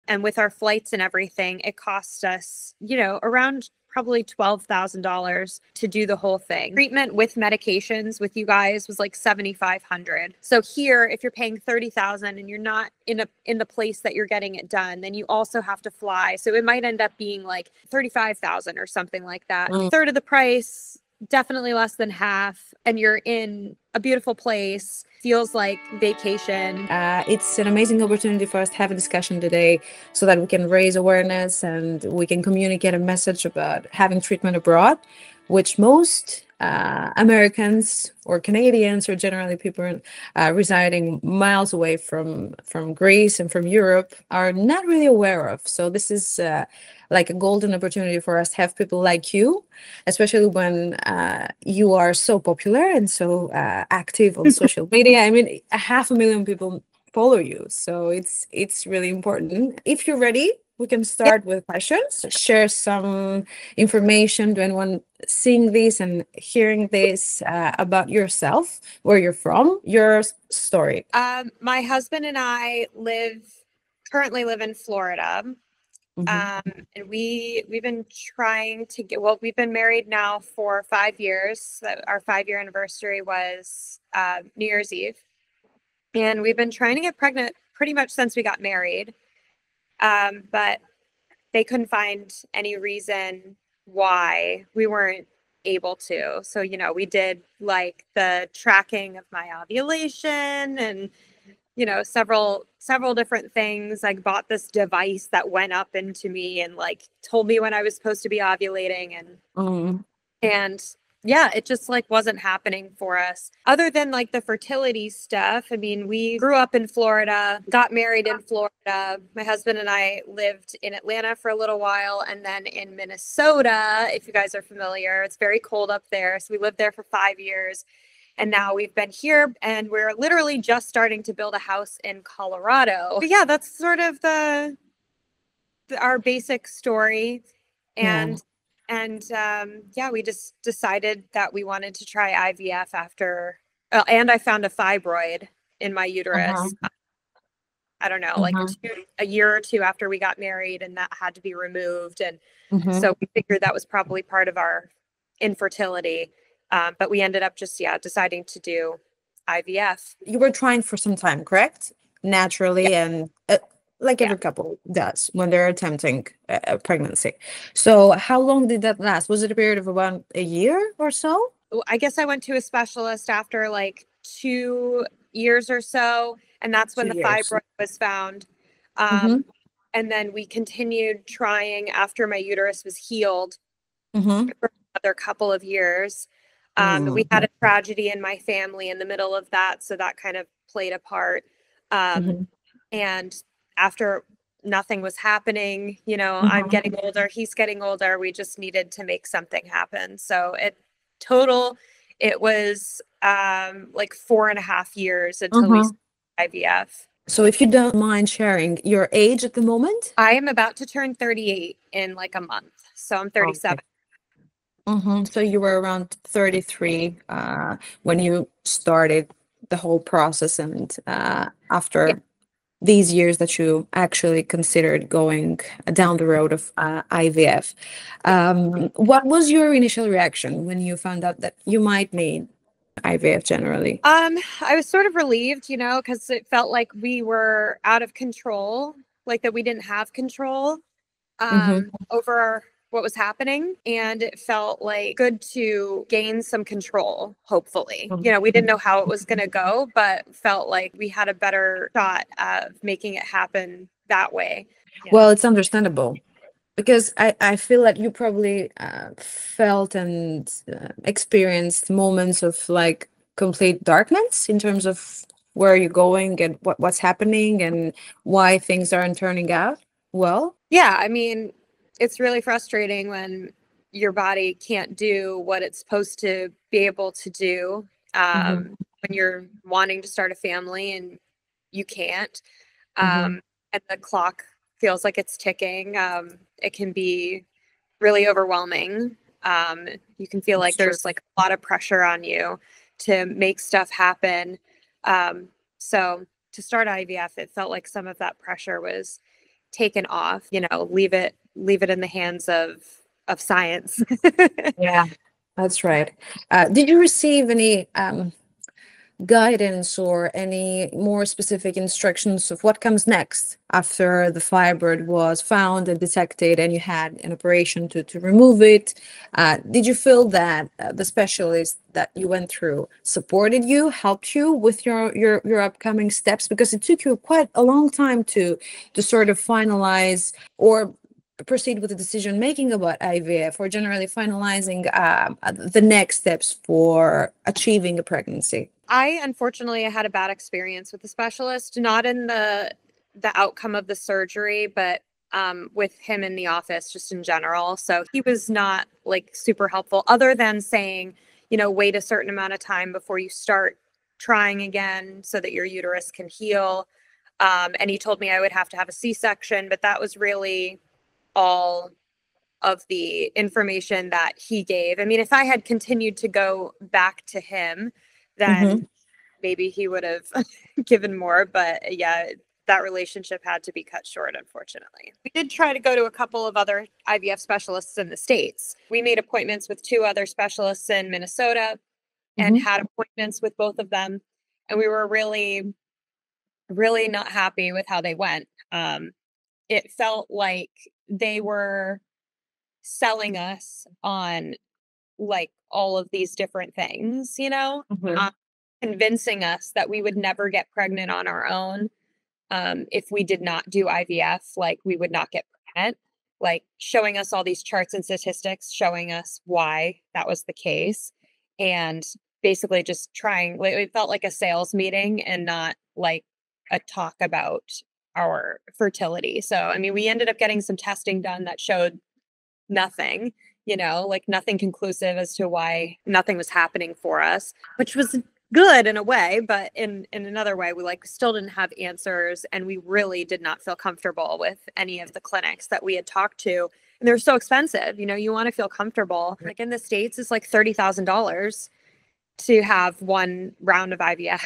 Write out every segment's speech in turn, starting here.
And with our flights and everything, it cost us, around probably $12,000 to do the whole thing. Treatment with medications with you guys was like $7,500. So here, if you're paying $30,000 and you're not in the place that you're getting it done, then you also have to fly. So it might end up being like $35,000 or something like that. Third of the price, definitely less than half, and you're in a beautiful place. Feels like vacation. It's an amazing opportunity for us to have a discussion today so that we can raise awareness and we can communicate a message about having treatment abroad, which most Americans or Canadians or generally people residing miles away from Greece and from Europe are not really aware of. So this is like a golden opportunity for us to have people like you, especially when you are so popular and so active on social media. I mean, 500,000 people follow you, so it's really important. If you're ready, we can start with questions. Share some information to anyone seeing this and hearing this about yourself, where you're from, your story. My husband and I currently live in Florida. And we've been trying to we've been married now for 5 years. Our 5-year anniversary was New Year's Eve. And we've been trying to get pregnant pretty much since we got married. But they couldn't find any reason why we weren't able to. So, we did like the tracking of my ovulation and several different things. I bought this device that went up into me and like told me when I was supposed to be ovulating, and yeah, it just like wasn't happening for us. Other than like the fertility stuff, I mean, we grew up in Florida, got married in Florida. My husband and I lived in Atlanta for a little while, and then in Minnesota, if you guys are familiar, it's very cold up there. So we lived there for 5 years. And now we've been here and we're literally just starting to build a house in Colorado. But yeah, that's sort of our basic story. And we just decided that we wanted to try IVF after, and I found a fibroid in my uterus. I don't know, like a year or two after we got married, and that had to be removed. And so we figured that was probably part of our infertility. But we ended up just, deciding to do IVF. You were trying for some time, correct? Naturally, and like every couple does when they're attempting a pregnancy. So how long did that last? Was it a period of about a year or so? I guess I went to a specialist after like 2 years or so, and that's when the fibroid was found. And then we continued trying after my uterus was healed for another couple of years. We had a tragedy in my family in the middle of that, so that kind of played a part. And after nothing was happening, I'm getting older, he's getting older, we just needed to make something happen. So it was like 4.5 years until we started IVF. So if you don't mind sharing your age at the moment? I am about to turn 38 in like a month, so I'm 37. Okay. So you were around 33 when you started the whole process, and after these years that you actually considered going down the road of IVF. What was your initial reaction when you found out that you might need IVF generally? I was sort of relieved, because it felt like we were out of control, like that we didn't have control over what was happening, and it felt like good to gain some control, hopefully. We didn't know how it was going to go, but felt like we had a better shot of making it happen that way. Well, it's understandable, because I feel that you probably felt and experienced moments of like complete darkness in terms of where you're going and what's happening and why things aren't turning out well. Yeah, I mean, it's really frustrating when your body can't do what it's supposed to be able to do when you're wanting to start a family and you can't. And the clock feels like it's ticking. It can be really overwhelming. You can feel like there's like a lot of pressure on you to make stuff happen. So to start IVF, it felt like some of that pressure was taken off, leave it in the hands of science. Yeah, that's right. Did you receive any guidance or any more specific instructions of what comes next after the fibroid was found and detected and you had an operation to remove it? Did you feel that the specialist that you went through supported you, helped you with your upcoming steps? Because it took you quite a long time to sort of finalize or proceed with the decision making about IVF, or generally finalizing the next steps for achieving a pregnancy. I unfortunately had a bad experience with the specialist, not in the outcome of the surgery, but with him in the office just in general. So he was not like super helpful, other than saying, wait a certain amount of time before you start trying again so that your uterus can heal. And he told me I would have to have a C-section, but that was really all of the information that he gave. I mean, if I had continued to go back to him, then maybe he would have given more. But yeah, that relationship had to be cut short, unfortunately. We did try to go to a couple of other IVF specialists in the States. We made appointments with 2 other specialists in Minnesota and had appointments with both of them. And we were really, really not happy with how they went. It felt like they were selling us on like all of these different things, convincing us that we would never get pregnant on our own. If we did not do IVF, like we would not get pregnant, like showing us all these charts and statistics, showing us why that was the case. And basically just trying, it felt like a sales meeting and not like a talk about our fertility. So, I mean, we ended up getting some testing done that showed nothing, like nothing conclusive as to why nothing was happening for us, which was good in a way, but in another way, we still didn't have answers. And we really did not feel comfortable with any of the clinics that we had talked to. And they're so expensive, you want to feel comfortable. Like in the States, it's like $30,000 to have one round of IVF.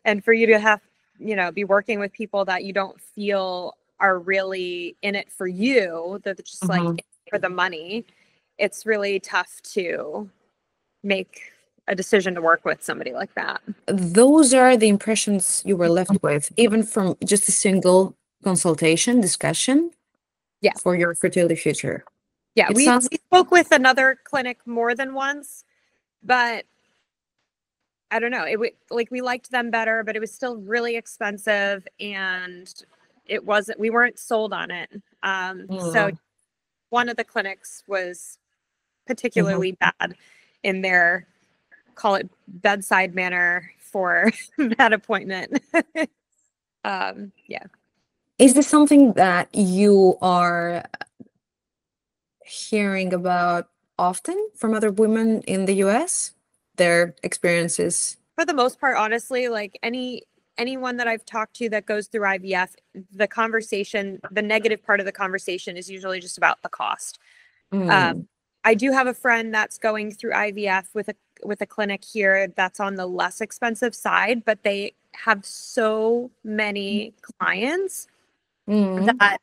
and for you to have, be working with people that you don't feel are really in it for you, they're just like for the money. It's really tough to make a decision to work with somebody like that. Those are the impressions you were left with, even from just a single consultation discussion. Yes. For your fertility future. Yeah, we spoke with another clinic more than once, but I don't know. We liked them better, but it was still really expensive, and we weren't sold on it. So one of the clinics was particularly bad in their, call it, bedside manner for that appointment. Yeah. Is this something that you are hearing about often from other women in the US? Their experiences? For the most part, honestly, like anyone that I've talked to that goes through IVF, the negative part of the conversation is usually just about the cost. I do have a friend that's going through IVF with a clinic here that's on the less expensive side, but they have so many clients that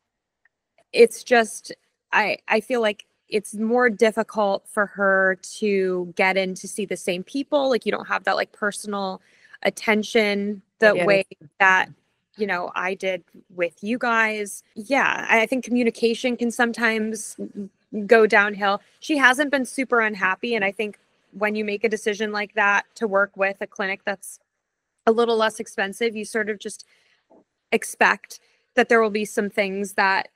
it's just, I feel like it's more difficult for her to get in to see the same people. Like you don't have that like personal attention the way that, I did with you guys. Yeah. I think communication can sometimes go downhill. She hasn't been super unhappy. And I think when you make a decision like that to work with a clinic that's a little less expensive, you sort of just expect that there will be some things that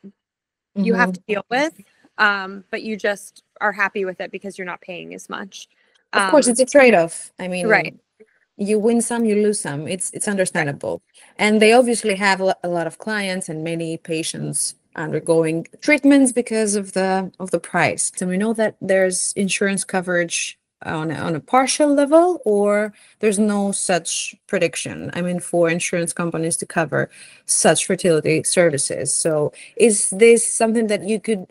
you have to deal with. But you just are happy with it because you're not paying as much. Of course, it's a trade-off. I mean, right. You win some, you lose some. It's understandable. And they obviously have a lot of clients and many patients undergoing treatments because of the price. And we know that there's insurance coverage on a partial level, or there's no such prediction, I mean, for insurance companies to cover such fertility services. So is this something that you could,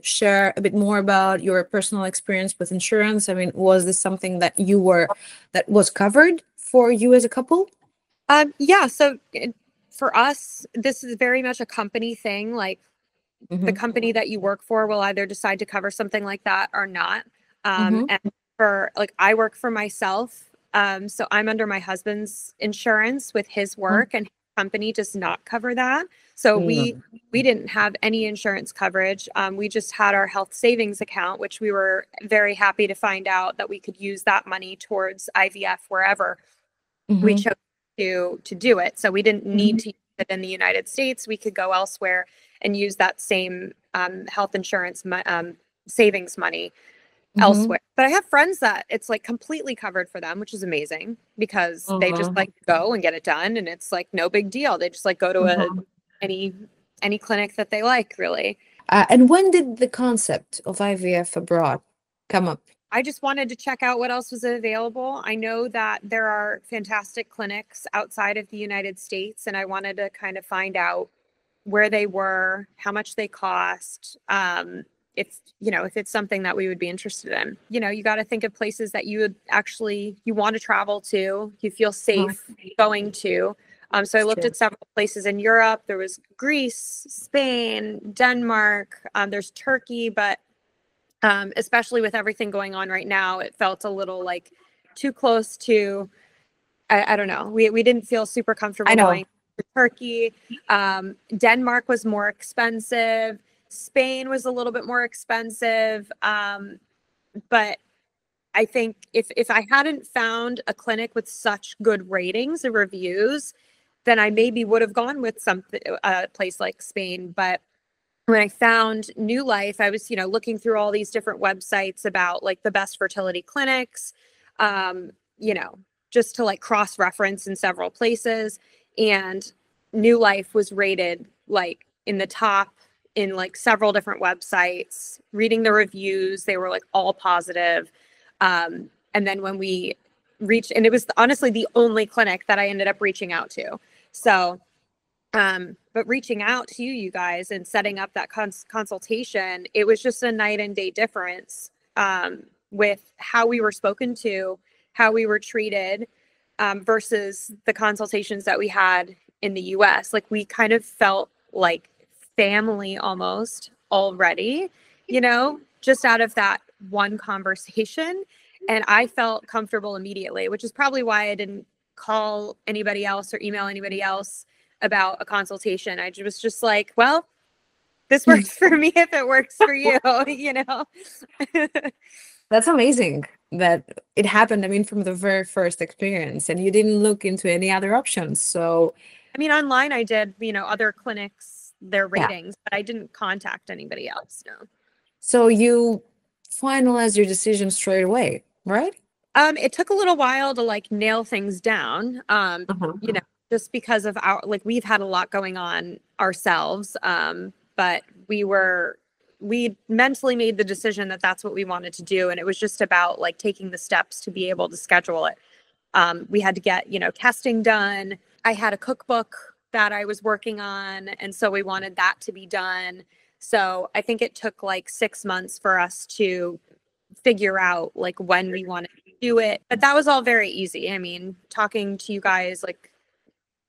share a bit more about your personal experience with insurance? I mean, was this something that that was covered for you as a couple? Yeah. So for us, this is very much a company thing. Like the company that you work for will either decide to cover something like that or not. And for like, I work for myself. So I'm under my husband's insurance with his work, and his company does not cover that. So we didn't have any insurance coverage. We just had our health savings account, which we were very happy to find out that we could use that money towards IVF wherever we chose to do it. So we didn't need to use it in the United States. We could go elsewhere and use that same health insurance savings money elsewhere. But I have friends that it's like completely covered for them, which is amazing, because they just like go and get it done, and it's like no big deal. They just like go to any clinic that they like, really. And when did the concept of IVF abroad come up? I just wanted to check out what else was available. I know that there are fantastic clinics outside of the United States, and I wanted to kind of find out where they were, how much they cost, if it's something that we would be interested in. You got to think of places that you want to travel to, you feel safe going to. So I looked at several places in Europe. There was Greece, Spain, Denmark, there's Turkey, but especially with everything going on right now, it felt a little like too close to, I don't know. We didn't feel super comfortable going to Turkey. Denmark was more expensive. Spain was a little bit more expensive. But I think if I hadn't found a clinic with such good ratings and reviews, then I maybe would have gone with a place like Spain. But when I found Newlife, I was, looking through all these different websites about like the best fertility clinics, just to like cross-reference in several places. And Newlife was rated like in the top in like several different websites. Reading the reviews, they were like all positive. And then when we reached, and it was honestly the only clinic that I ended up reaching out to. So, but reaching out to you guys and setting up that consultation, it was just a night and day difference with how we were spoken to, how we were treated, versus the consultations that we had in the US. Like we kind of felt like family almost already, just out of that one conversation. And I felt comfortable immediately, which is probably why I didn't call anybody else or email anybody else about a consultation. I was just like, well, this works for me if it works for you, That's amazing that it happened, from the very first experience, and you didn't look into any other options. So, online I did, other clinics, their ratings, but I didn't contact anybody else, no. So you finalized your decision straight away, right? It took a little while to like nail things down, just because of we've had a lot going on ourselves. But we mentally made the decision that that's what we wanted to do. And it was just about like taking the steps to be able to schedule it. We had to get, testing done. I had a cookbook that I was working on, and so we wanted that to be done. So I think it took like 6 months for us to figure out like when we wanted to do it. But that was all very easy. Talking to you guys, like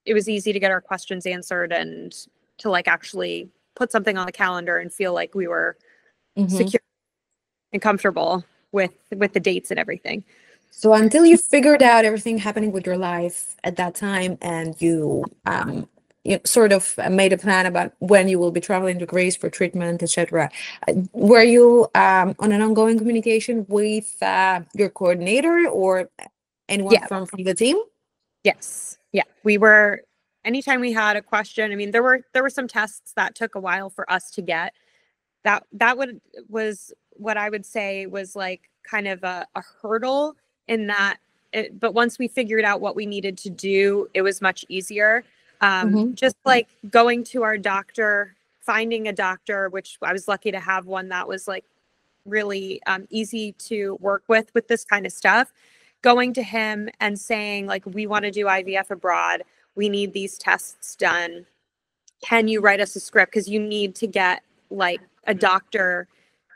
it was easy to get our questions answered and to like actually put something on the calendar and feel like we were secure and comfortable with the dates and everything. So until you figured out everything happening with your life at that time, and you sort of made a plan about when you will be traveling to Greece for treatment, etc., were you on an ongoing communication with your coordinator or anyone from the team? Yes. Yeah. We were, anytime we had a question, there were some tests that took a while for us to get. That was what I would say was like kind of a hurdle in that. But once we figured out what we needed to do, it was much easier. Just like going to our doctor, finding a doctor, which I was lucky to have one that was like really easy to work with this kind of stuff. Going to him and saying like, we want to do IVF abroad. We need these tests done. Can you write us a script? Because you need to get like a doctor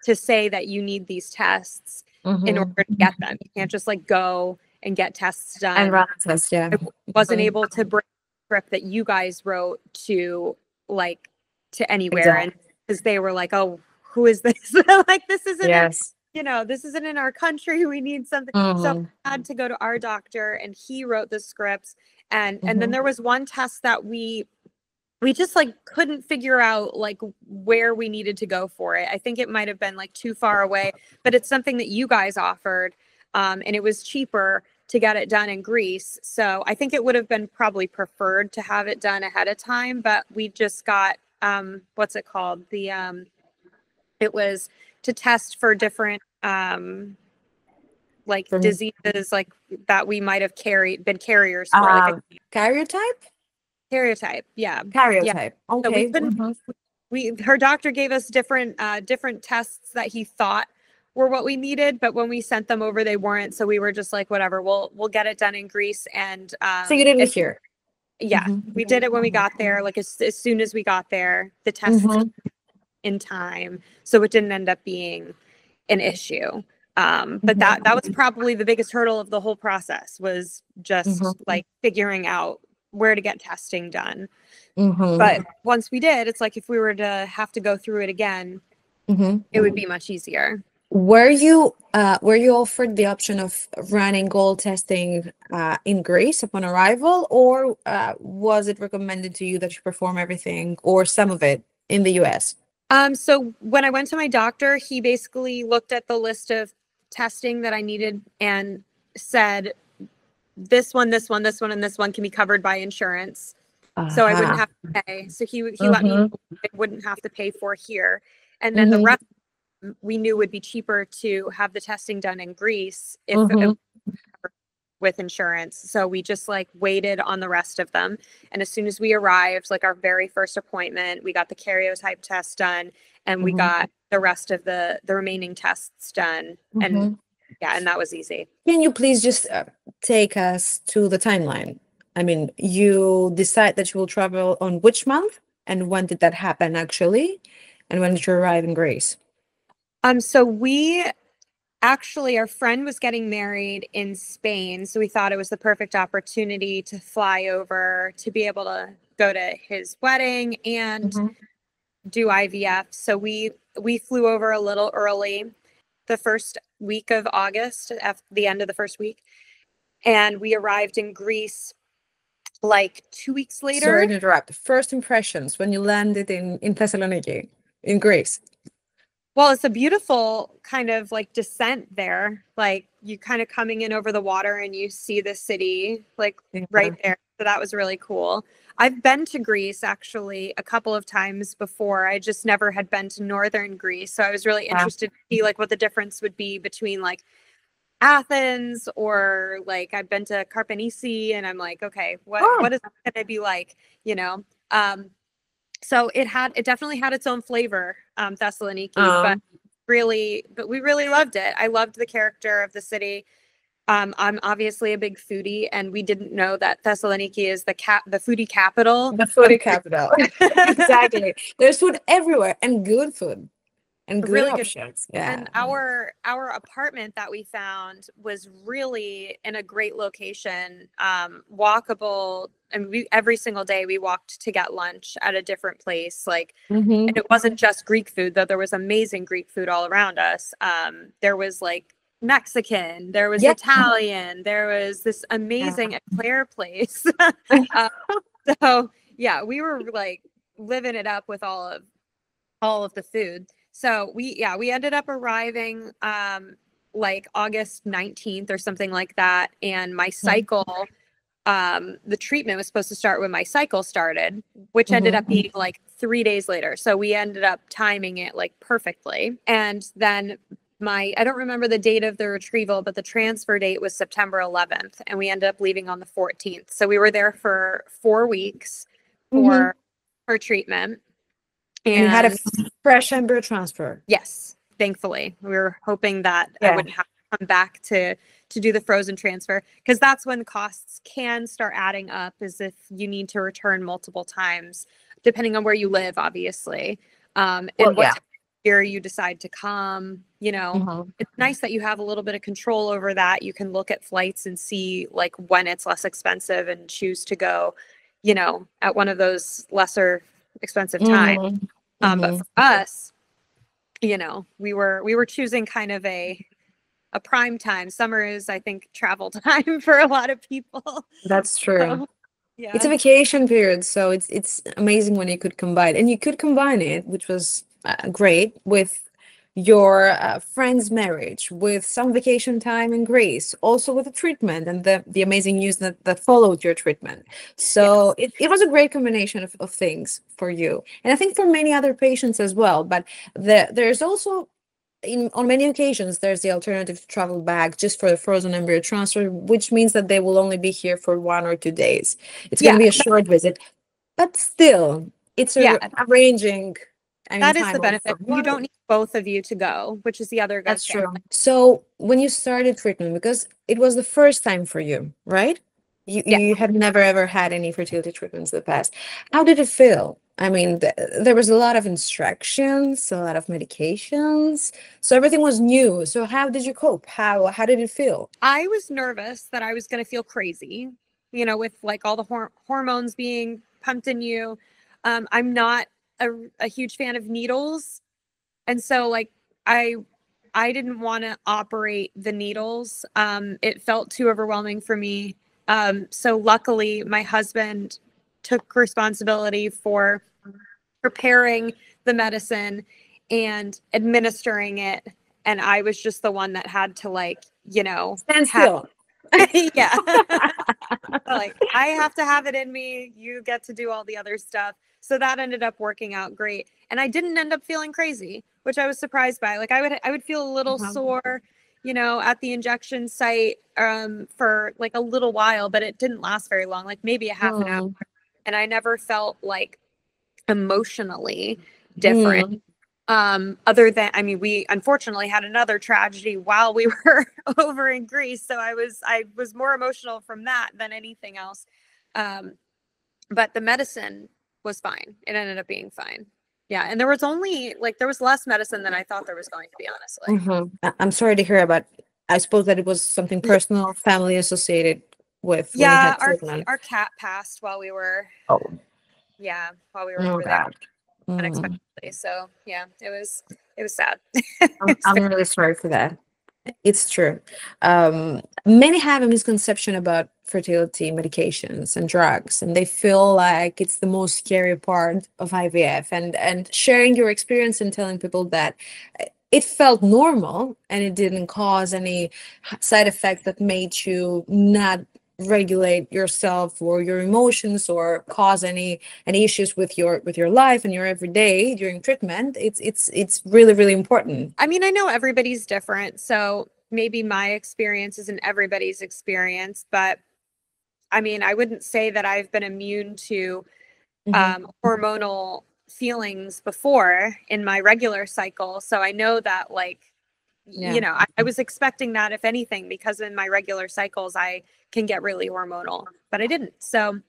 to say that you need these tests in order to get them. You can't just like go and get tests done. And run tests, I wasn't able to bring script that you guys wrote to anywhere. And because they were like, oh, who is this? Like, this isn't, this isn't in our country. We need something. So I had to go to our doctor, and he wrote the scripts. And then there was one test that we just like couldn't figure out like where we needed to go for it. I think it might have been like too far away, but it's something that you guys offered. And it was cheaper to get it done in Greece. So I think it would have been probably preferred to have it done ahead of time, but we just got, what's it called? It was to test for different, like diseases like that we might have been carriers for. Like karyotype? Karyotype, yeah. Karyotype. Yeah. Okay. So we couldn't, her doctor gave us different tests that he thought were what we needed, but when we sent them over, they weren't. So we were just like, whatever, we'll get it done in Greece. And so you didn't hear? Yeah, we did it when we got there. Like as soon as we got there, the test in time, so it didn't end up being an issue. But that was probably the biggest hurdle of the whole process, was just like figuring out where to get testing done. But once we did, it's like if we were to have to go through it again, it would be much easier. Were you offered the option of running gold testing in Greece upon arrival, or was it recommended to you that you perform everything or some of it in the US? So when I went to my doctor, he basically looked at the list of testing that I needed and said, this one, and this one can be covered by insurance. So I wouldn't have to pay. So he let me know I wouldn't have to pay for here. And then the rest we knew would be cheaper to have the testing done in Greece if with insurance. So we just like waited on the rest of them. And as soon as we arrived, like our very first appointment, we got the karyotype test done, and we got the rest of the remaining tests done. And and that was easy. Can you please just take us to the timeline? I mean, you decide that you will travel on which month, and when did that happen actually? And when did you arrive in Greece? So we actually, our friend was getting married in Spain, so we thought it was the perfect opportunity to fly over to be able to go to his wedding and do IVF. So we flew over a little early, the first week of August, at the end of the first week, and we arrived in Greece like 2 weeks later. Sorry to interrupt. First impressions when you landed in Thessaloniki, in Greece. Well, it's a beautiful kind of like descent there. Like you kind of coming in over the water and you see the city like right there. So that was really cool. I've been to Greece actually a couple of times before. I just never had been to northern Greece. So I was really interested to see like what the difference would be between like Athens or like I've been to Karpenisi, and I'm like, okay, what is it going to be like, you know? So it definitely had its own flavor, Thessaloniki, but we really loved it. I loved the character of the city. I'm obviously a big foodie, and we didn't know that Thessaloniki is the foodie capital. The foodie capital. Exactly. There's food everywhere, and good food. And good really options. Good. Yeah. And our apartment that we found was really in a great location, walkable. And every single day we walked to get lunch at a different place. Like, and it wasn't just Greek food, though there was amazing Greek food all around us. There was like Mexican, there was Italian, there was this amazing eclair place. So yeah, we were like living it up with all of the food. So we ended up arriving like August 19th or something like that. And my cycle, the treatment was supposed to start when my cycle started, which ended up being like 3 days later. So we ended up timing it like perfectly. And then I don't remember the date of the retrieval, but the transfer date was September 11th. And we ended up leaving on the 14th. So we were there for 4 weeks for treatment. And you had a fresh embryo transfer. Yes, thankfully. We were hoping that I wouldn't have to come back to do the frozen transfer, because that's when costs can start adding up, as if you need to return multiple times, depending on where you live, obviously. And what time of year you decide to come, you know. It's nice that you have a little bit of control over that. You can look at flights and see like when it's less expensive and choose to go you know, at one of those lesser expensive times. But for us, you know, we were choosing kind of a prime time. Summer is, I think, travel time for a lot of people. That's true. So, yeah. It's a vacation period, so it's amazing when you could combine, and you could combine it, which was great, with your friend's marriage, with some vacation time in Greece, also with the treatment and the amazing news that followed your treatment. So it was a great combination of things for you, and I think for many other patients as well. But there's also, on many occasions, there's the alternative to travel back just for the frozen embryo transfer, which means that they will only be here for 1 or 2 days. It's going to be a short visit, but still, it's arranging. That is the benefit. You don't need both of you to go, which is the other good thing. That's true. So when you started treatment, because it was the first time for you, right? You had never ever had any fertility treatments in the past. How did it feel? I mean, there was a lot of instructions, a lot of medications, so everything was new. So how did you cope? How did it feel? I was nervous that I was going to feel crazy, you know, with like all the hormones being pumped in you. I'm not a huge fan of needles, and so like I didn't want to operate the needles. It felt too overwhelming for me. So luckily, my husband took responsibility for preparing the medicine and administering it. And I was just the one that had to, like, you know, stand still. Yeah. Like, I have to have it in me. You get to do all the other stuff. So that ended up working out great. And I didn't end up feeling crazy, which I was surprised by. Like, I would feel a little sore, you know, at the injection site for like a little while, but it didn't last very long, like maybe a half an hour. And I never felt like emotionally different. Other than, I mean, we unfortunately had another tragedy while we were over in Greece. So I was more emotional from that than anything else. But the medicine was fine. It ended up being fine. Yeah. And there was less medicine than I thought there was going to be, honestly. I'm sorry to hear about, I suppose that it was something personal, family associated with when you Yeah, had our cat passed while we were over there unexpectedly. So yeah, it was sad. I'm really sorry for that. It's true. Many have a misconception about fertility medications and drugs, and they feel like it's the most scary part of IVF. And sharing your experience and telling people that it felt normal and it didn't cause any side effects that made you not regulate yourself or your emotions or cause any issues with your life and your everyday during treatment. It's really, really important. I mean, I know everybody's different, so maybe my experience isn't everybody's experience, but I mean, I wouldn't say that I've been immune to hormonal feelings before in my regular cycle. So I know that, like, you know, I was expecting that, if anything, because in my regular cycles, I can get really hormonal, but I didn't. So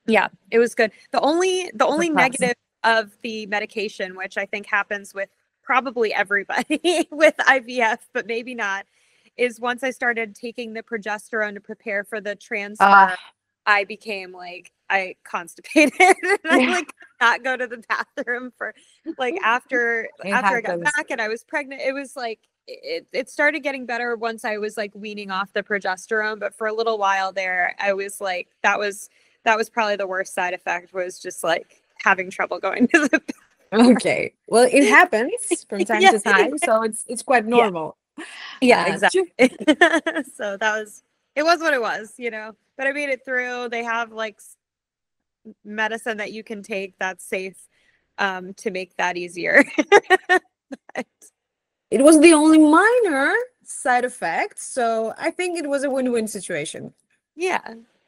yeah, it was good. The only negative of the medication, which I think happens with probably everybody with IVF, but maybe not, is once I started taking the progesterone to prepare for the transfer, I became like, I constipated and I like not go to the bathroom for like after I got back and I was pregnant. It was like, it started getting better once I was like weaning off the progesterone, but for a little while there, I was like, that was probably the worst side effect, was just like having trouble going to the bathroom. Okay. Well, it happens from time to time, so it's quite normal. Yeah, exactly. So it was what it was, you know, but I made it through. They have like medicine that you can take that's safe to make that easier. But it was the only minor side effect, so I think it was a win-win situation. Yeah,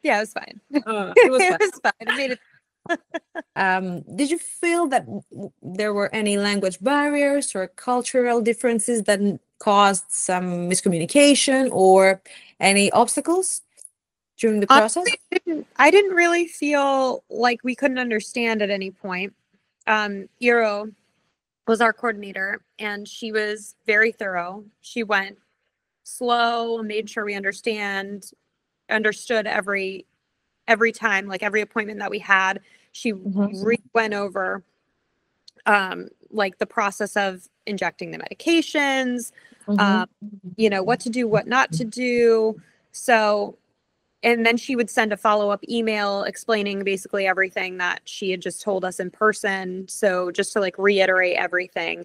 it was fine. It was fine. It was fine. I made it. Did you feel that there were any language barriers or cultural differences that caused some miscommunication or any obstacles during the process? I didn't really feel like we couldn't understand at any point. Eero was our coordinator, and she was very thorough. She went slow, made sure we understood every every time, like every appointment that we had, she went over like the process of injecting the medications, you know, what to do, what not to do. So, and then she would send a follow-up email explaining basically everything that she had just told us in person. So just to like reiterate everything.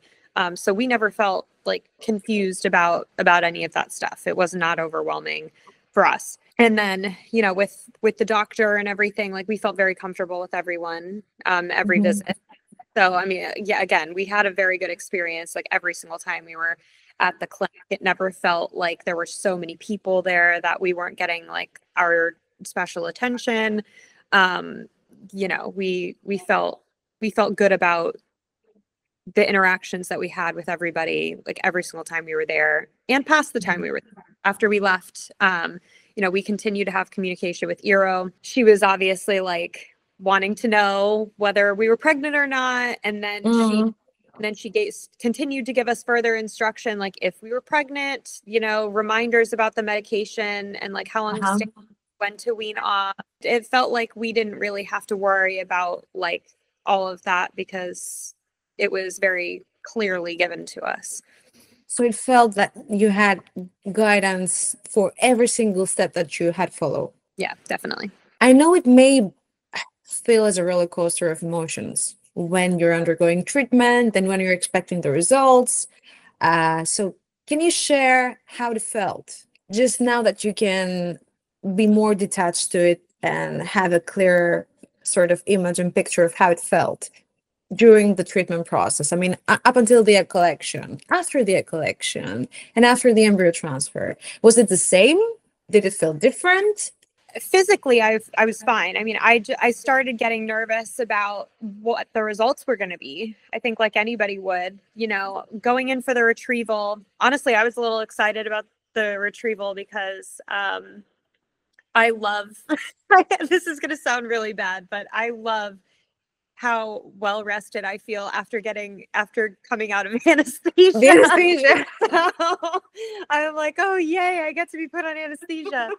So we never felt like confused about any of that stuff. It was not overwhelming for us. And then, you know, with the doctor and everything, like we felt very comfortable with everyone, every visit. So, I mean, yeah, again, we had a very good experience. Like every single time we were at the clinic, it never felt like there were so many people there that we weren't getting like our special attention. You know, we felt good about the interactions that we had with everybody, like every single time we were there and past the time we were there. After we left, you know, we continued to have communication with Eero. She was obviously like wanting to know whether we were pregnant or not. And then she continued to give us further instruction, like if we were pregnant, you know, reminders about the medication and like how long to stay, when to wean off. It felt like we didn't really have to worry about like all of that because it was very clearly given to us. So it felt that you had guidance for every single step that you had followed. Yeah, definitely. I know it may feel as a roller coaster of emotions when you're undergoing treatment and when you're expecting the results. So can you share how it felt just now that you can be more detached to it and have a clear sort of image and picture of how it felt during the treatment process? I mean, up until the egg collection, after the egg collection, and after the embryo transfer, was it the same? Did it feel different? Physically, I was fine. I mean, I started getting nervous about what the results were going to be. I think like anybody would, you know, going in for the retrieval. Honestly, I was a little excited about the retrieval because I love, this is going to sound really bad, but I love how well rested I feel after coming out of anesthesia. The anesthesia. So I'm like, oh yay, I get to be put on anesthesia.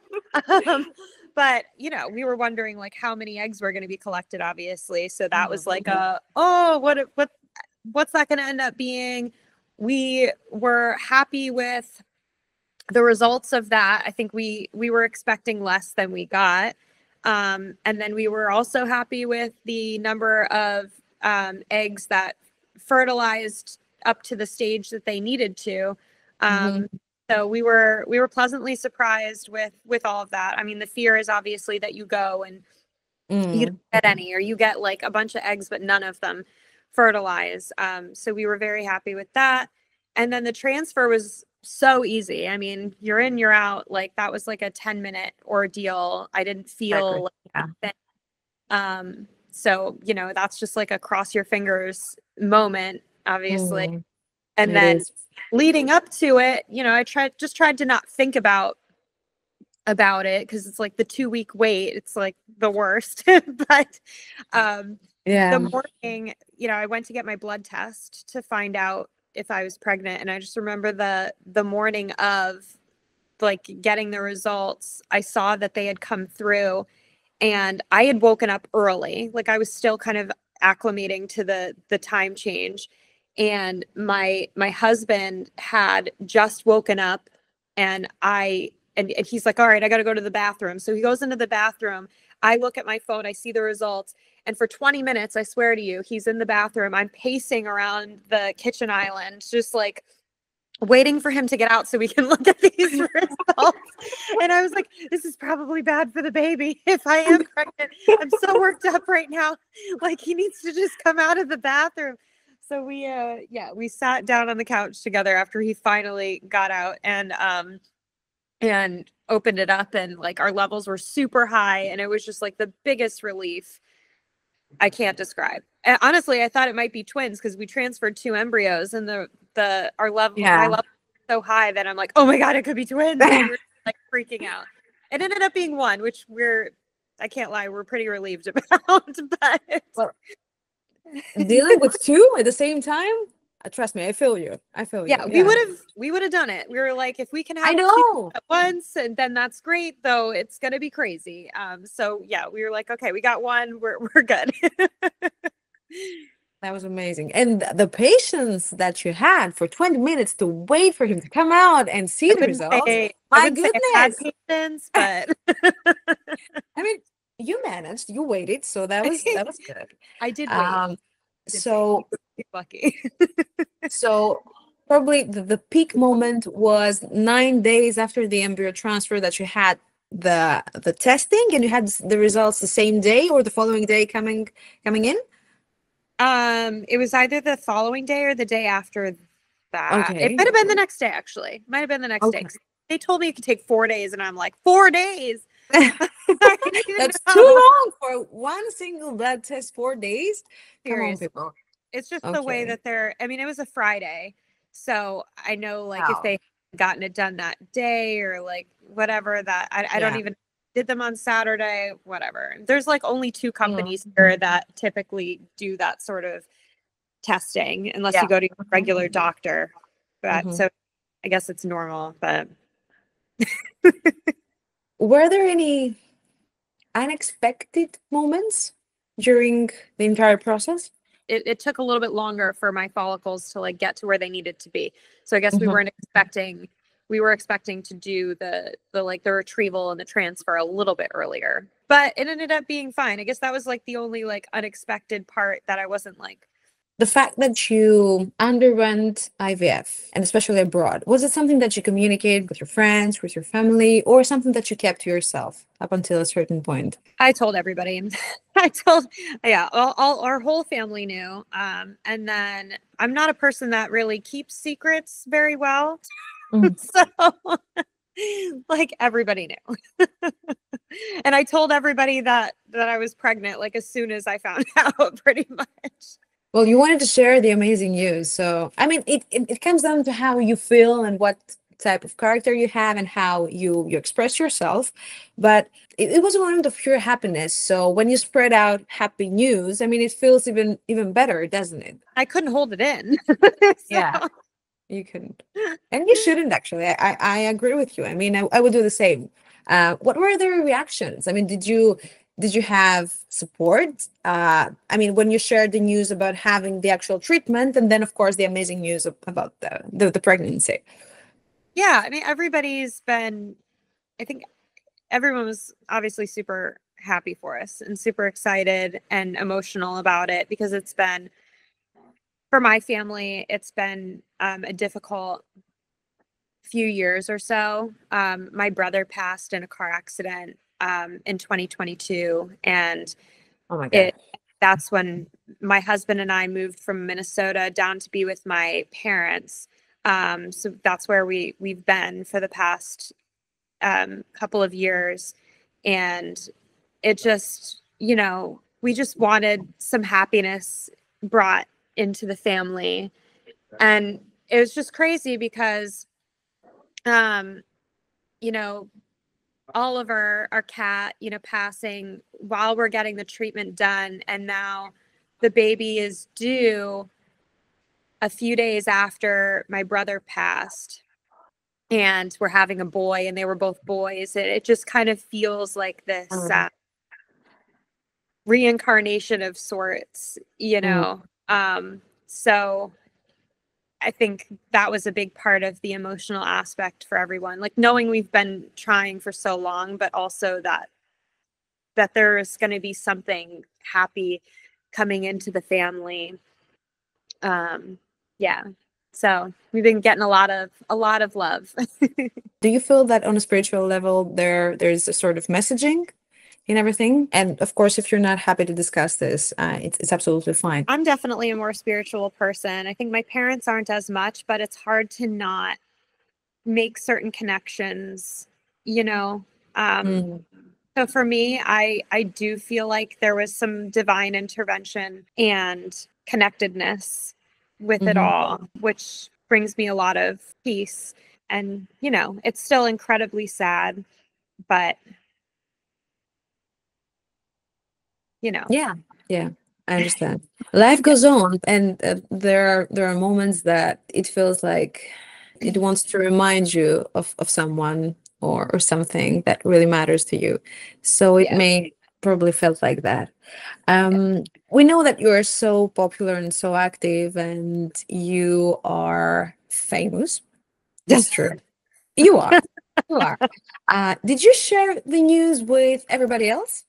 But you know, we were wondering like how many eggs were going to be collected, obviously. So that was like what's that going to end up being? We were happy with the results of that. I think we were expecting less than we got. And then we were also happy with the number of eggs that fertilized up to the stage that they needed to. So we were pleasantly surprised with all of that. I mean, the fear is obviously that you go and you don't get any, or you get like a bunch of eggs, but none of them fertilize. So we were very happy with that. And then the transfer was so easy. I mean, you're in, you're out. Like that was like a 10-minute ordeal. I didn't feel like so, you know, that's just like a cross your fingers moment, obviously. And then leading up to it, you know, I tried to not think about it because it's like the 2-week wait. It's like the worst. But the morning, you know, I went to get my blood test to find out if I was pregnant. And I just remember the morning of like getting the results, I saw that they had come through and I had woken up early. Like I was still kind of acclimating to the time change. And my husband had just woken up and he's like, all right, I got to go to the bathroom. So he goes into the bathroom. I look at my phone, I see the results. And for 20 minutes, I swear to you, he's in the bathroom. I'm pacing around the kitchen island, just like waiting for him to get out so we can look at these results. And I was like, this is probably bad for the baby if I am pregnant. I'm so worked up right now. Like he needs to just come out of the bathroom. So we sat down on the couch together after he finally got out and opened it up, and like our levels were super high, and it was just like the biggest relief I can't describe. And honestly, I thought it might be twins because we transferred 2 embryos, and my level was so high that I'm like, oh my god, it could be twins. And we're like freaking out. It ended up being 1, which I can't lie, we're pretty relieved about. But dealing with 2 at the same time, Trust me, I feel you. I feel you. Yeah, Yeah. we would have done it. We were like, if we can I have two know. at once, and then that's great, though it's gonna be crazy. So yeah, we were like, okay, we got one, we're good. That was amazing. And the patience that you had for 20 minutes to wait for him to come out and see I the wouldn't results. say I My wouldn't say I had goodness. patience, but I mean, you managed, you waited, so that was good. I did wait. Um, Did wait. so You're lucky. so probably the peak moment was 9 days after the embryo transfer that you had the testing and you had the results the same day or the following day coming in. It was either the following day or the day after that. It Okay. might have been the next day, actually. Might have been the next day. Okay. 'Cause they told me it could take 4 days, and I'm like, 4 days? I didn't even That's too know. long for one single blood test, 4 days. Come on, Seriously. people. It's just the way Okay. that I mean, it was a Friday. So I know, like, if Wow. they had gotten it done that day or like whatever, that I don't Yeah. even did them on Saturday, whatever. There's like only two Mm. companies here that typically do that sort of testing unless Yeah. you go to a regular doctor. But Mhm. so I guess it's normal, but Were there any unexpected moments during the entire process? it took a little bit longer for my follicles to like get to where they needed to be. So I guess Mhm. we were expecting to do the like the retrieval and the transfer a little bit earlier. But it ended up being fine. I guess that was like the only like unexpected part that I wasn't like. The fact that you underwent IVF, and especially abroad, was it something that you communicated with your friends, with your family, or something that you kept to yourself up until a certain point? I told everybody. I told, yeah, all our whole family knew. And then I'm not a person that really keeps secrets very well. Mhm. So like everybody knew. And I told everybody that I was pregnant like as soon as I found out, pretty much. Well, you wanted to share the amazing news. So, I mean, it comes down to how you feel and what type of character you have and how you express yourself. But it was a moment of pure happiness. So when you spread out happy news, I mean, it feels even better, doesn't it? I couldn't hold it in. Yeah, So, you couldn't. And you shouldn't actually. I agree with you. I mean, I would do the same. What were their reactions? I mean, did you have support? I mean, when you shared the news about having the actual treatment, and then of course the amazing news about the pregnancy. yeah, I mean, I think everyone was obviously super happy for us and super excited and emotional about it because for my family, it's been a difficult few years or so. My brother passed in a car accident in 2022, and Oh my God. it that's when my husband and I moved from Minnesota down to be with my parents. So that's where we've been for the past couple of years, and it just we just wanted some happiness brought into the family, and it was just crazy because um you know Oliver, our cat, passing while we're getting the treatment done. And now the baby is due a few days after my brother passed. And we're having a boy, and they were both boys. It just kind of feels like this Mm, reincarnation of sorts. mm. So I think that was a big part of the emotional aspect for everyone, like knowing we've been trying for so long, but also that there's going to be something happy coming into the family. Yeah. So we've been getting a lot of love. Do you feel that on a spiritual level there's a sort of messaging in everything? And of course, if you're not happy to discuss this, it's absolutely fine. I'm definitely a more spiritual person. I think my parents aren't as much, but it's hard to not make certain connections, you know. Um, Mm, so for me, I do feel like there was some divine intervention and connectedness with it mhm. all, which brings me a lot of peace. And, it's still incredibly sad, but, Yeah, yeah. I understand. Life goes on, and there are moments that it feels like it wants to remind you of someone or something that really matters to you. So it Yeah. may probably felt like that. We know that you are so popular and so active, and you are famous. That's true. You are. You are. Did you share the news with everybody else?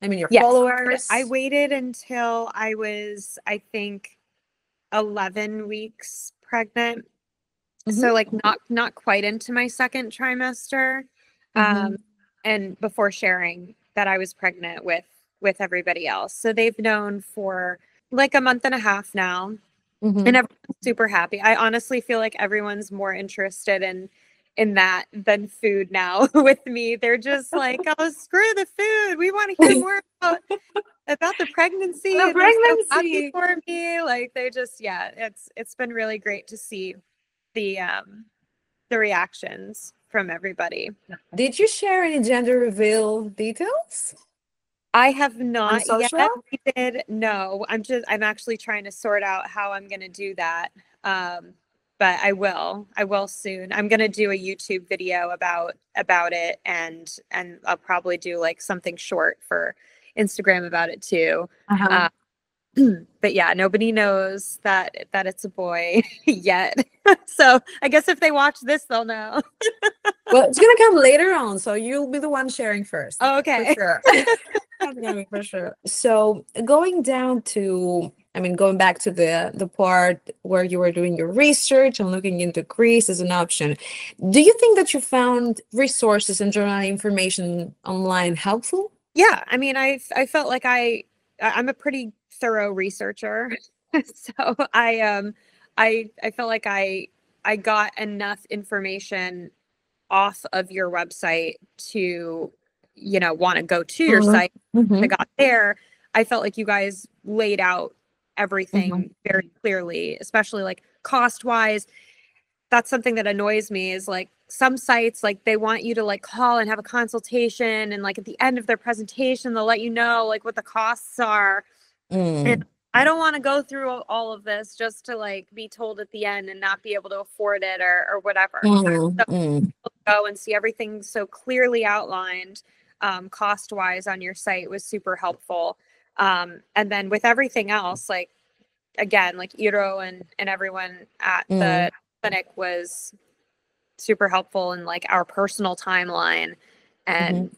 I mean, your Yes. followers? I waited until I was, I think, 11 weeks pregnant. So like not quite into my second trimester. And before sharing that I was pregnant with everybody else. So they've known for like a month and a half now. And everyone's super happy. I honestly feel like everyone's more interested in that than food now with me. They're just like, oh, screw the food. We want to hear more about the pregnancy. The And they're so happy pregnancy. for me. Like they just, yeah, it's been really great to see the reactions from everybody. Did you share any gender reveal details I have on not yet. social? We did. No, I'm actually trying to sort out how I'm going to do that. But I will soon. I'm going to do a YouTube video about it, and I'll probably do like something short for Instagram about it too. But yeah, nobody knows that it's a boy yet. So I guess if they watch this, they'll know. Well, it's gonna come later on, so you'll be the one sharing first. Okay. For sure. That's gonna be for sure. So going back to the part where you were doing your research and looking into Greece as an option, do you think that you found resources and journal information online helpful? Yeah, I mean, I felt like I'm a pretty thorough researcher, so I felt like I got enough information off of your website to want to go to your site. I got there, I felt like you guys laid out everything very clearly, especially like cost wise. That's something that annoys me is like some sites, like they want you to like call and have a consultation, and like at the end of their presentation they'll let you know like what the costs are. And I don't want to go through all of this just to like be told at the end and not be able to afford it or whatever. So go and see everything so clearly outlined, cost wise on your site was super helpful. And then with everything else, like again, like Iro and everyone at the clinic was super helpful in like our personal timeline and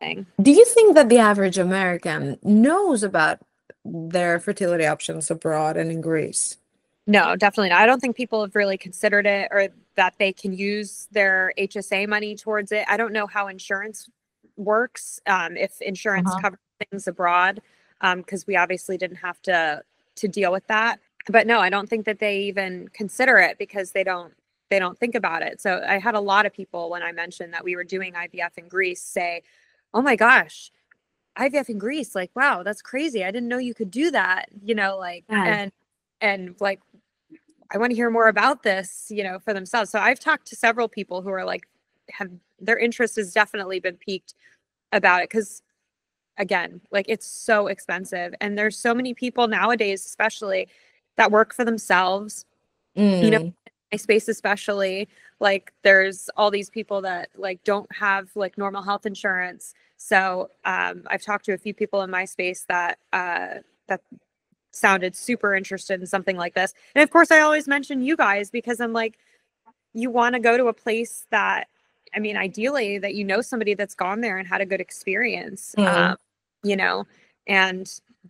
thing. Do you think that the average American knows about their fertility options abroad and in Greece? No, definitely not. I don't think people have really considered it or that they can use their HSA money towards it. I don't know how insurance works, if insurance covers things abroad, because we obviously didn't have to deal with that. But no, I don't think that they even consider it because they don't think about it. So I had a lot of people when I mentioned that we were doing IVF in Greece say, "Oh my gosh, IVF in Greece, like, wow, that's crazy. I didn't know you could do that," like, and like, I want to hear more about this, for themselves. So I've talked to several people who are like, have their interest has definitely been piqued about it. Cause again, like it's so expensive. And there's so many people nowadays, especially that work for themselves, my space, especially like there's all these people that like don't have like normal health insurance. So I've talked to a few people in my space that sounded super interested in something like this. And of course, I always mention you guys because I'm like, you want to go to a place that, I mean, ideally that somebody that's gone there and had a good experience, and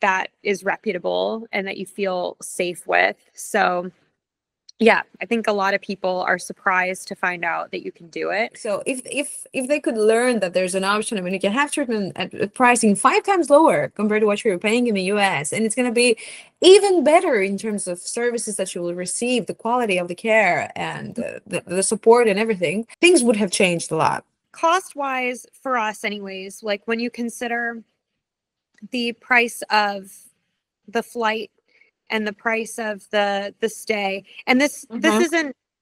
that is reputable and that you feel safe with. So yeah, I think a lot of people are surprised to find out that you can do it. So if they could learn that there's an option, I mean, you can have treatment at pricing 5 times lower compared to what you're paying in the US, and it's going to be even better in terms of services that you will receive, the quality of the care and the support and everything, things would have changed a lot. Cost wise for us anyways, like when you consider the price of the flight and the price of the stay, and this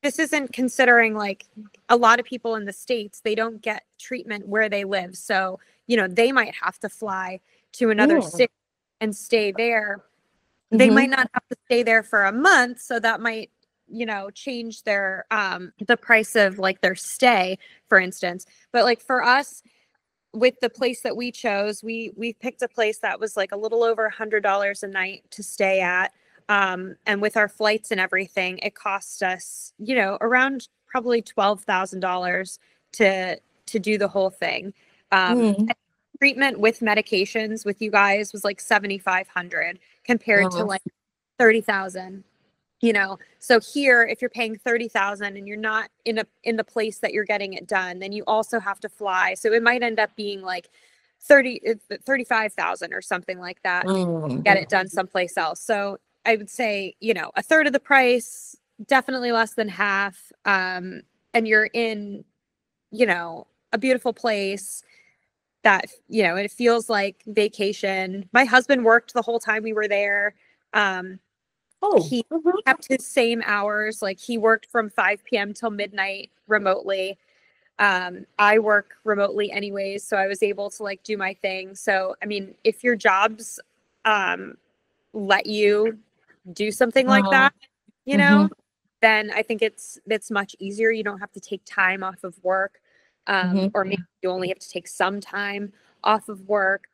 isn't considering like a lot of people in the States, they don't get treatment where they live. So, they might have to fly to another city and stay there, they might not have to stay there for a month. So that might, you know, change their, the price of like their stay, for instance. But like for us, with the place that we chose, we picked a place that was like a little over $100 a night to stay at. And with our flights and everything, it cost us, you know, around probably $12,000 to do the whole thing. Treatment with medications with you guys was like $7,500 compared to like $30,000. You know, so here, if you're paying $30,000 and you're not in the place that you're getting it done, then you also have to fly. So it might end up being like 35,000 or something like that. Get it done someplace else. So I would say, you know, a third of the price, definitely less than half. And you're in, you know, a beautiful place that, you know, it feels like vacation. My husband worked the whole time we were there. He kept his same hours. Like he worked from 5 p.m. till midnight remotely. I work remotely anyways, so I was able to like do my thing. So, I mean, if your jobs let you do something like that, you know, then I think it's much easier. You don't have to take time off of work, or maybe you only have to take some time off of work.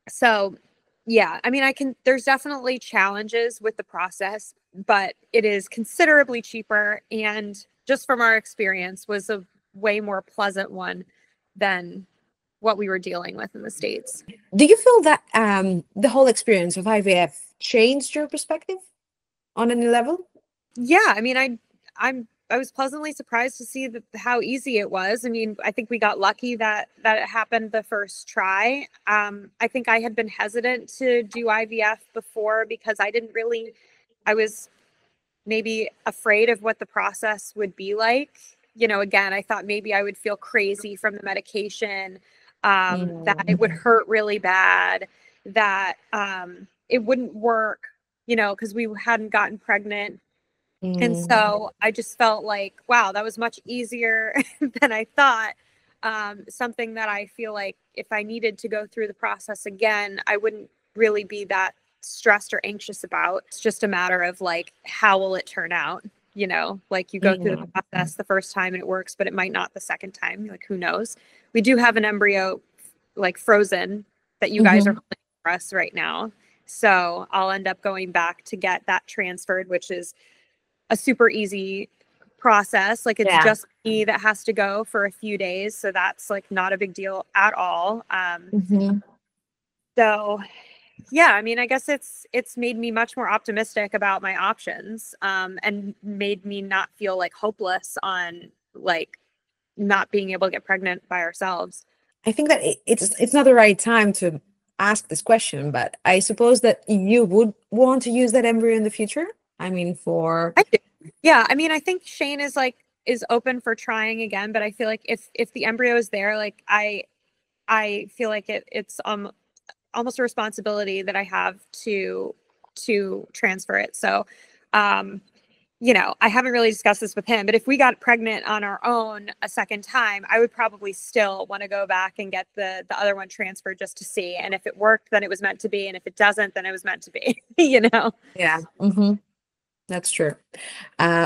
So yeah, I mean, there's definitely challenges with the process, but it is considerably cheaper, and just from our experience was a way more pleasant one than what we were dealing with in the States. Do you feel that the whole experience of IVF changed your perspective on any level? Yeah, I mean, I was pleasantly surprised to see how easy it was. I mean, I think we got lucky that it happened the first try. I think I had been hesitant to do IVF before because I was maybe afraid of what the process would be like. You know, again, I thought maybe I would feel crazy from the medication, that it would hurt really bad, that it wouldn't work, you know, because we hadn't gotten pregnant. And so I just felt like, wow, that was much easier than I thought. Something that I feel like if I needed to go through the process again, I wouldn't really be that stressed or anxious about. It's just a matter of like, how will it turn out? You know, like you go through the process the first time and it works, but it might not the second time. Like, who knows? We do have an embryo like frozen that you guys are holding for us right now. So I'll end up going back to get that transferred, which is a super easy process. Like it's just me that has to go for a few days. So that's like not a big deal at all. So yeah, I mean, I guess it's made me much more optimistic about my options, and made me not feel like hopeless on like not being able to get pregnant by ourselves. I think that it's not the right time to ask this question, but I suppose that you would want to use that embryo in the future. I mean, yeah, I mean, I think Shane is open for trying again, but I feel like if the embryo is there, like I feel like it's almost a responsibility that I have to transfer it. So, you know, I haven't really discussed this with him, but if we got pregnant on our own a second time, I would probably still want to go back and get the other one transferred just to see. And if it worked, then it was meant to be. And if it doesn't, then it was meant to be, you know? Yeah. That's true.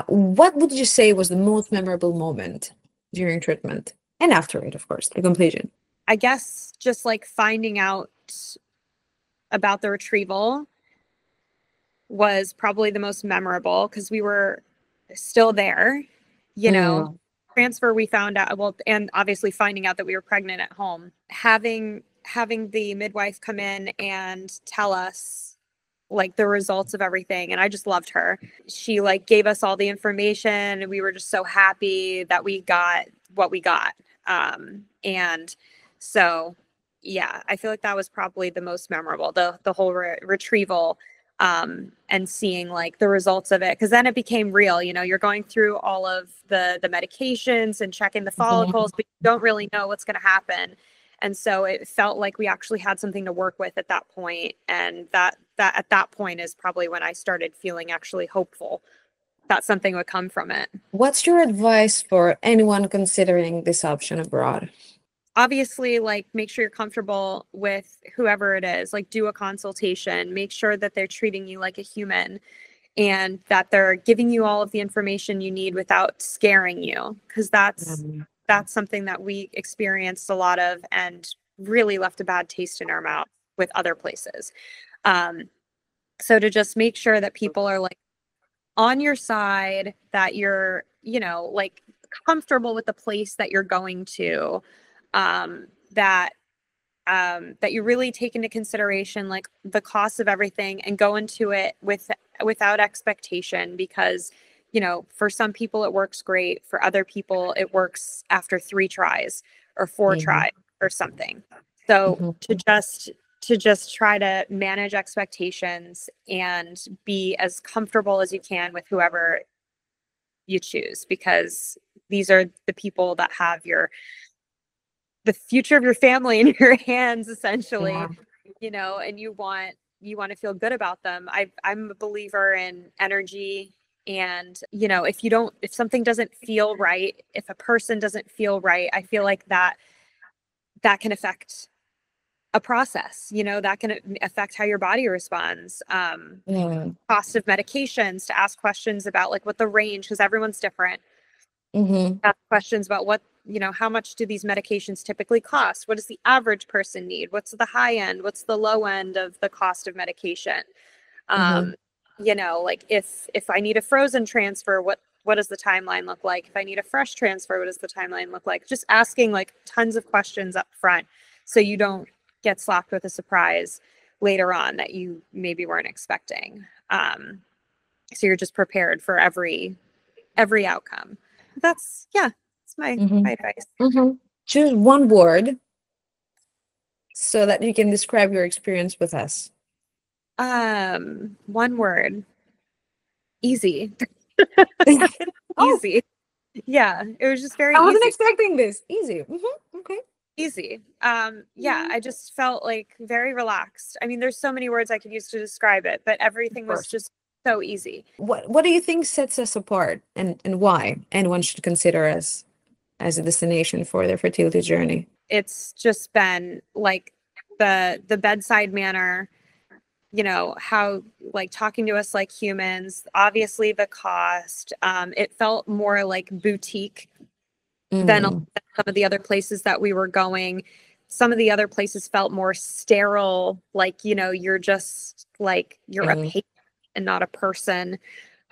What would you say was the most memorable moment during treatment and after it, of course, the completion? I guess just like finding out about the retrieval was probably the most memorable because we were still there, you know. Transfer, we found out, well, and obviously finding out that we were pregnant at home, having the midwife come in and tell us like the results of everything. And I just loved her. She like gave us all the information and we were just so happy that we got what we got. And so, yeah, I feel like that was probably the most memorable, the whole retrieval, and seeing like the results of it. Cause then it became real, you know, you're going through all of the medications and checking the follicles, but you don't really know what's going to happen. And so it felt like we actually had something to work with at that point. And that at that point is probably when I started feeling actually hopeful that something would come from it. What's your advice for anyone considering this option abroad? obviously, like, make sure you're comfortable with whoever it is. Like, do a consultation, make sure that they're treating you like a human and that they're giving you all of the information you need without scaring you, because that's something that we experienced a lot of and really left a bad taste in our mouth with other places. So to just make sure that people are like on your side, that you're, you know, like comfortable with the place that you're going to, that you really take into consideration like the cost of everything and go into it without expectation, because, you know, for some people it works great. For other people it works after 3 tries or 4 tries or something. So to just try to manage expectations and be as comfortable as you can with whoever you choose, because these are the people that have the future of your family in your hands, essentially, you know, and you want to feel good about them. I'm a believer in energy, and, you know, if something doesn't feel right, if a person doesn't feel right, I feel like that can affect a process, you know, that can affect how your body responds. Cost of medications, to ask questions about like what the range, because everyone's different. Ask questions about what, you know, how much do these medications typically cost? What does the average person need? What's the high end? What's the low end of the cost of medication? You know, like if I need a frozen transfer, what does the timeline look like? If I need a fresh transfer, what does the timeline look like? Just asking like tons of questions up front, so you don't get slapped with a surprise later on that you maybe weren't expecting. So you're just prepared for every outcome. That's my advice. Choose one word so that you can describe your experience with us. One word. Easy. Oh. Easy. Yeah, it was just very I wasn't easy. expecting this. Easy. Okay. Easy. Yeah, I just felt like very relaxed. I mean, there's so many words I could use to describe it, but everything was just so easy. What do you think sets us apart, and why anyone should consider us as a destination for their fertility journey? It's just been like the bedside manner, you know, how like talking to us like humans, obviously the cost. It felt more like boutique than some of the other places that we were going. Some of the other places felt more sterile, like, you know, you're just like, you're a patient and not a person.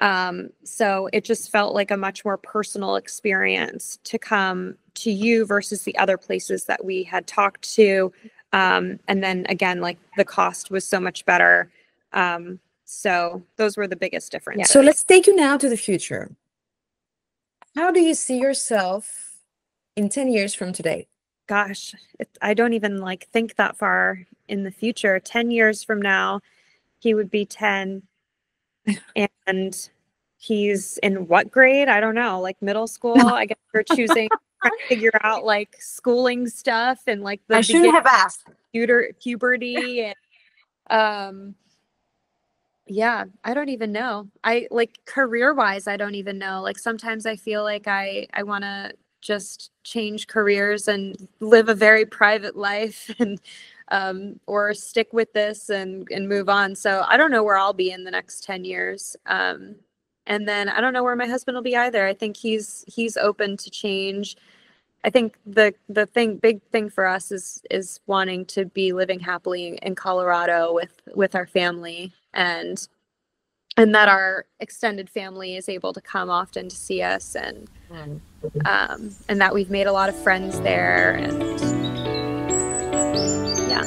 So it just felt like a much more personal experience to come to you versus the other places that we had talked to. And then again, like the cost was so much better. So those were the biggest differences. So let's take you now to the future. How do you see yourself in 10 years from today? Gosh, I don't even like think that far in the future. 10 years from now, he would be 10 and he's in what grade? I don't know, like middle school. I guess we're trying to figure out like schooling stuff and like the I should have asked. Puberty and yeah, I don't even know. I like career-wise, I don't even know. Like sometimes I feel like I want to just change careers and live a very private life and or stick with this and move on. So I don't know where I'll be in the next 10 years. And then I don't know where my husband will be either. I think he's open to change. I think the big thing for us is wanting to be living happily in Colorado with our family, and that our extended family is able to come often to see us, and that we've made a lot of friends there, and yeah.